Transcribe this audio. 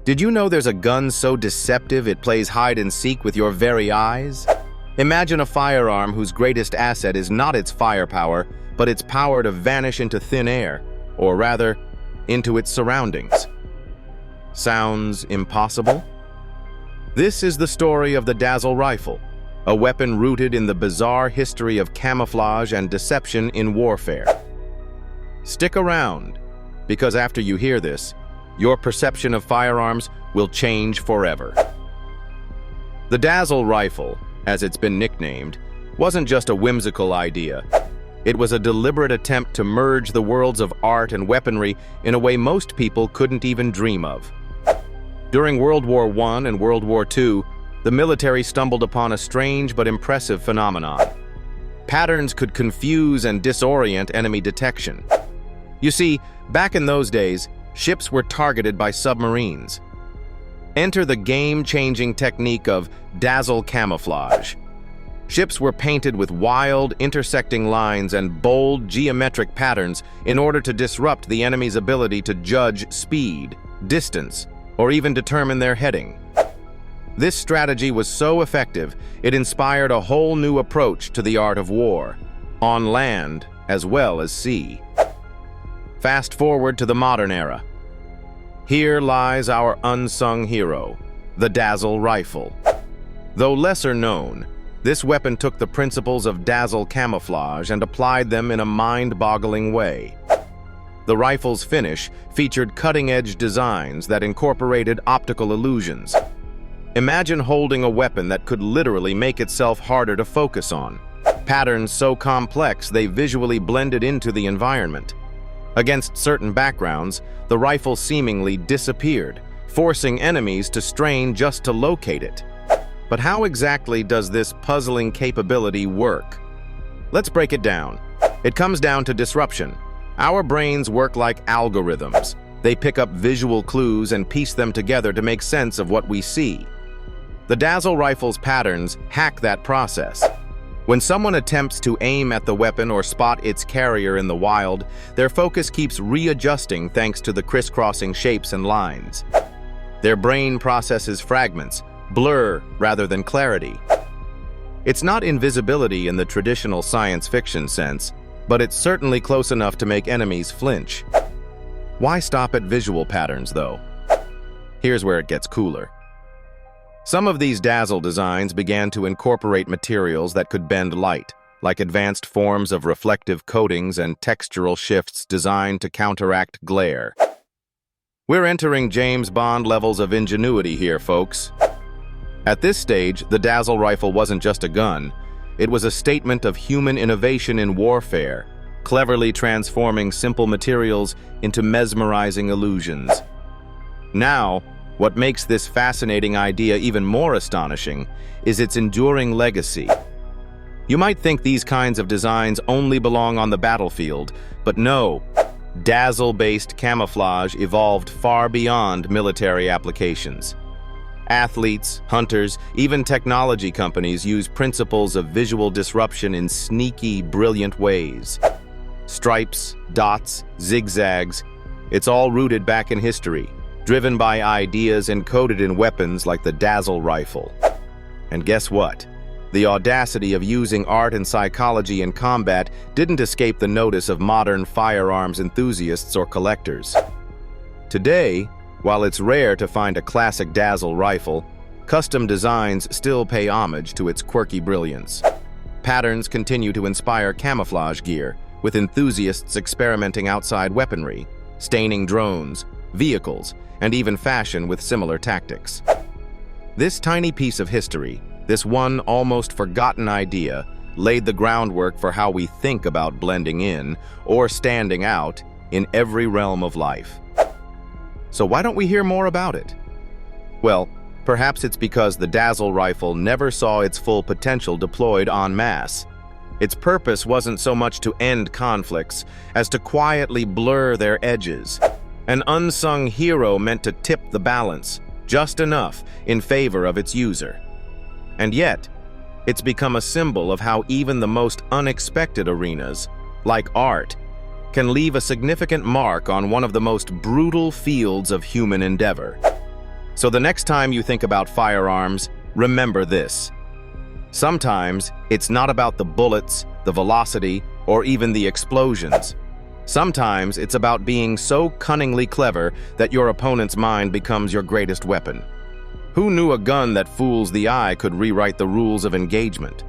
Did you know there's a gun so deceptive it plays hide and seek with your very eyes? Imagine a firearm whose greatest asset is not its firepower, but its power to vanish into thin air, or rather, into its surroundings. Sounds impossible? This is the story of the Dazzle Rifle, a weapon rooted in the bizarre history of camouflage and deception in warfare. Stick around, because after you hear this, your perception of firearms will change forever. The Dazzle Rifle, as it's been nicknamed, wasn't just a whimsical idea. It was a deliberate attempt to merge the worlds of art and weaponry in a way most people couldn't even dream of. During World War I and World War II, the military stumbled upon a strange but impressive phenomenon. Patterns could confuse and disorient enemy detection. You see, back in those days, ships were targeted by submarines. Enter the game-changing technique of dazzle camouflage. Ships were painted with wild, intersecting lines and bold, geometric patterns in order to disrupt the enemy's ability to judge speed, distance, or even determine their heading. This strategy was so effective, it inspired a whole new approach to the art of war, on land as well as sea. Fast forward to the modern era. Here lies our unsung hero, the Dazzle Rifle. Though lesser known, this weapon took the principles of dazzle camouflage and applied them in a mind-boggling way. The rifle's finish featured cutting-edge designs that incorporated optical illusions. Imagine holding a weapon that could literally make itself harder to focus on. Patterns so complex they visually blended into the environment. Against certain backgrounds, the rifle seemingly disappeared, forcing enemies to strain just to locate it. But how exactly does this puzzling capability work? Let's break it down. It comes down to disruption. Our brains work like algorithms. They pick up visual clues and piece them together to make sense of what we see. The Dazzle Rifle's patterns hack that process. When someone attempts to aim at the weapon or spot its carrier in the wild, their focus keeps readjusting thanks to the crisscrossing shapes and lines. Their brain processes fragments, blur rather than clarity. It's not invisibility in the traditional science fiction sense, but it's certainly close enough to make enemies flinch. Why stop at visual patterns, though? Here's where it gets cooler. Some of these dazzle designs began to incorporate materials that could bend light, like advanced forms of reflective coatings and textural shifts designed to counteract glare. We're entering James Bond levels of ingenuity here, folks. At this stage, the Dazzle Rifle wasn't just a gun. It was a statement of human innovation in warfare, cleverly transforming simple materials into mesmerizing illusions. Now, what makes this fascinating idea even more astonishing is its enduring legacy. You might think these kinds of designs only belong on the battlefield, but no. Dazzle-based camouflage evolved far beyond military applications. Athletes, hunters, even technology companies use principles of visual disruption in sneaky, brilliant ways. Stripes, dots, zigzags, it's all rooted back in history, driven by ideas encoded in weapons like the Dazzle Rifle. And guess what? The audacity of using art and psychology in combat didn't escape the notice of modern firearms enthusiasts or collectors. Today, while it's rare to find a classic Dazzle Rifle, custom designs still pay homage to its quirky brilliance. Patterns continue to inspire camouflage gear, with enthusiasts experimenting outside weaponry, staining drones, vehicles, and even fashion with similar tactics. This tiny piece of history, this one almost forgotten idea, laid the groundwork for how we think about blending in, or standing out, in every realm of life. So why don't we hear more about it? Well, perhaps it's because the Dazzle Rifle never saw its full potential deployed en masse. Its purpose wasn't so much to end conflicts as to quietly blur their edges. An unsung hero meant to tip the balance, just enough, in favor of its user. And yet, it's become a symbol of how even the most unexpected arenas, like art, can leave a significant mark on one of the most brutal fields of human endeavor. So the next time you think about firearms, remember this. Sometimes it's not about the bullets, the velocity, or even the explosions. Sometimes it's about being so cunningly clever that your opponent's mind becomes your greatest weapon. Who knew a gun that fools the eye could rewrite the rules of engagement?